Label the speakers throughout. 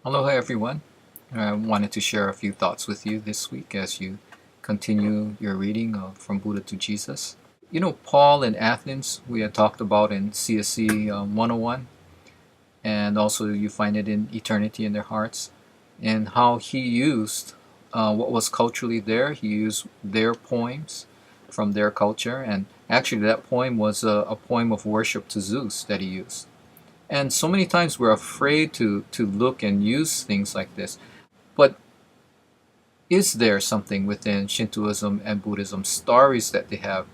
Speaker 1: Hello, hi everyone. I wanted to share a few thoughts with you this week as you continue your reading of From Buddha to Jesus. You know, Paul in Athens, we had talked about in CSE 101, and also you find it in Eternity in Their Hearts, and how he used what was culturally there. He used their poems from their culture, and actually, that poem was a poem of worship to Zeus that he used. And so many times we're afraid to look and use things like this. But is there something within Shintoism and Buddhism, stories that they have,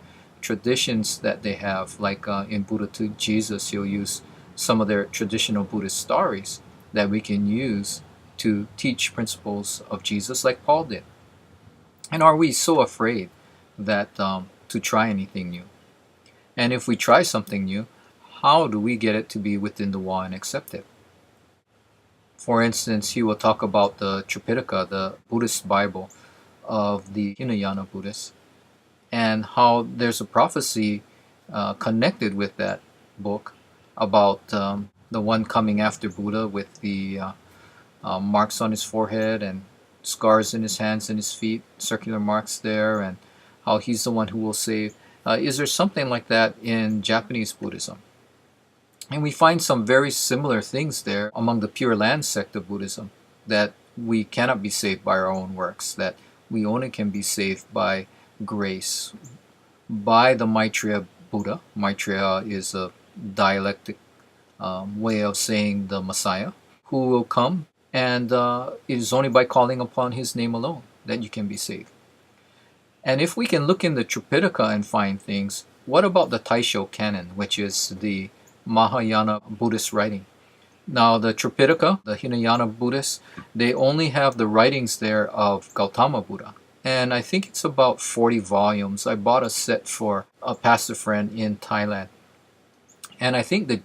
Speaker 1: traditions that they have, like in Buddha to Jesus, you'll use some of their traditional Buddhist stories that we can use to teach principles of Jesus, like Paul did? And are we so afraid that to try anything new? And if we try something new, how do we get it to be within the law and accepted? For instance, he will talk about the Tripitaka, the Buddhist Bible of the Hinayana Buddhists, and how there's a prophecy connected with that book about the one coming after Buddha with the marks on his forehead and scars in his hands and his feet, circular marks there, and how he's the one who will save. Is there something like that in Japanese Buddhism? And we find some very similar things there among the Pure Land sect of Buddhism, that we cannot be saved by our own works, that we only can be saved by grace, by the Maitreya Buddha. Maitreya is a dialectic way of saying the Messiah, who will come, and it is only by calling upon his name alone that you can be saved. And if we can look in the Tripitaka and find things, what about the Taisho canon, which is the Mahayana Buddhist writing? Now, the Tripitaka, the Hinayana Buddhists, they only have the writings there of Gautama Buddha. And I think it's about 40 volumes. I bought a set for a pastor friend in Thailand. And I think the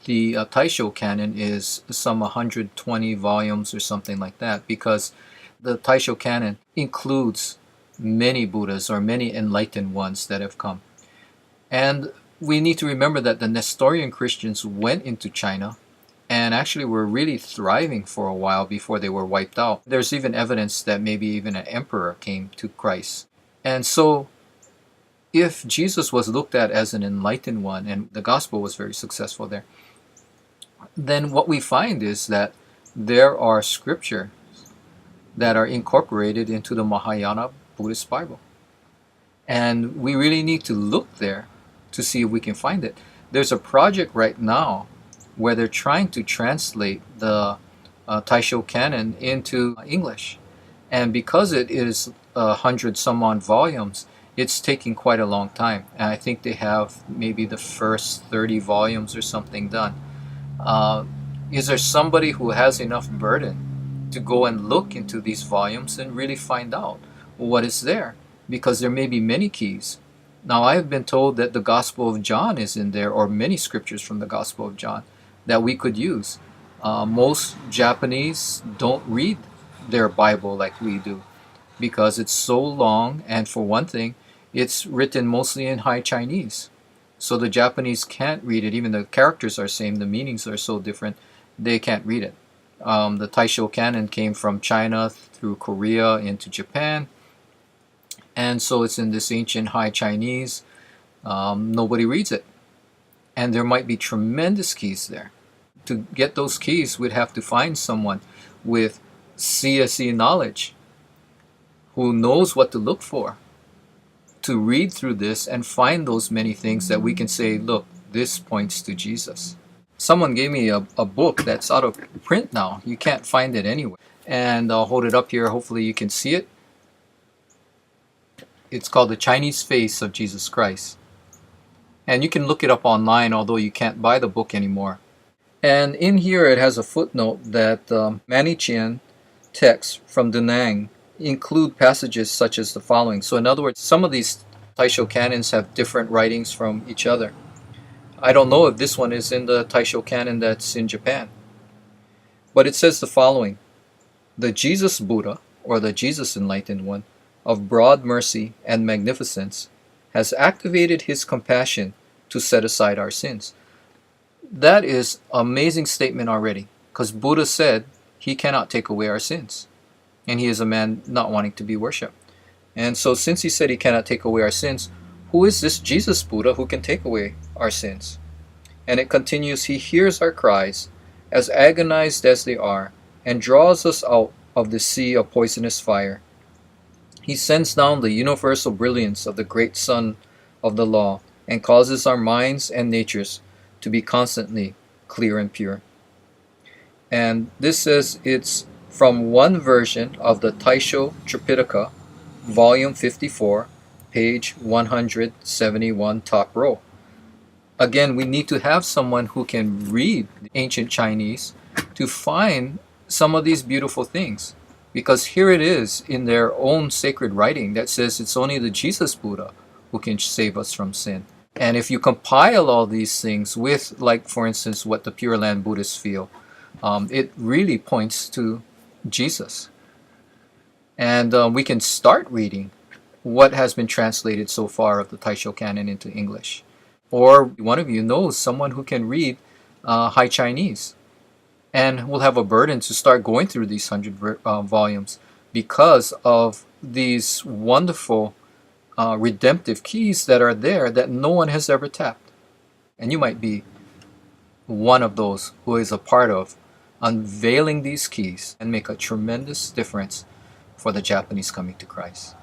Speaker 1: Taisho canon is some 120 volumes or something like that, because the Taisho canon includes many Buddhas or many enlightened ones that have come. And we need to remember that the Nestorian Christians went into China and actually were really thriving for a while before they were wiped out. There's even evidence that maybe even an emperor came to Christ. And so, if Jesus was looked at as an enlightened one, and the gospel was very successful there, then what we find is that there are scriptures that are incorporated into the Mahayana Buddhist Bible. And we really need to look there to see if we can find it. There's a project right now where they're trying to translate the Taisho canon into English. And because it is 100 some odd volumes, it's taking quite a long time. And I think they have maybe the first 30 volumes or something done. Is there somebody who has enough burden to go and look into these volumes and really find out what is there? Because there may be many keys. Now, I have been told that the Gospel of John is in there, or many scriptures from the Gospel of John that we could use. Most Japanese don't read their Bible like we do because it's so long, and for one thing, it's written mostly in High Chinese. So the Japanese can't read it, even though the characters are same, the meanings are so different, they can't read it. The Taisho canon came from China through Korea into Japan, and so it's in this ancient High Chinese. Nobody reads it. And there might be tremendous keys there. To get those keys, we'd have to find someone with CSE knowledge who knows what to look for to read through this and find those many things that we can say, look, this points to Jesus. Someone gave me a book that's out of print now. You can't find it anywhere. And I'll hold it up here. Hopefully you can see it. It's called The Chinese Face of Jesus Christ. And you can look it up online, although you can't buy the book anymore. And in here it has a footnote that Manichean texts from Da Nang include passages such as the following. So in other words, some of these Taisho canons have different writings from each other. I don't know if this one is in the Taisho canon that's in Japan. But it says the following: the Jesus Buddha, or the Jesus Enlightened One, of broad mercy and magnificence, has activated his compassion to set aside our sins. That is an amazing statement already, because Buddha said he cannot take away our sins. And he is a man not wanting to be worshipped. And so since he said he cannot take away our sins, who is this Jesus Buddha who can take away our sins? And it continues, he hears our cries, as agonized as they are, and draws us out of the sea of poisonous fire. He sends down the universal brilliance of the great sun of the law, and causes our minds and natures to be constantly clear and pure. And this says it's from one version of the Taisho Tripitaka, volume 54, page 171, top row. Again, we need to have someone who can read ancient Chinese to find some of these beautiful things. Because here it is in their own sacred writing that says it's only the Jesus Buddha who can save us from sin. And if you compile all these things with, like, for instance, what the Pure Land Buddhists feel, it really points to Jesus. And we can start reading what has been translated so far of the Taisho Canon into English. Or one of you knows someone who can read High Chinese, and will have a burden to start going through these 100 volumes because of these wonderful redemptive keys that are there that no one has ever tapped. And you might be one of those who is a part of unveiling these keys and make a tremendous difference for the Japanese coming to Christ.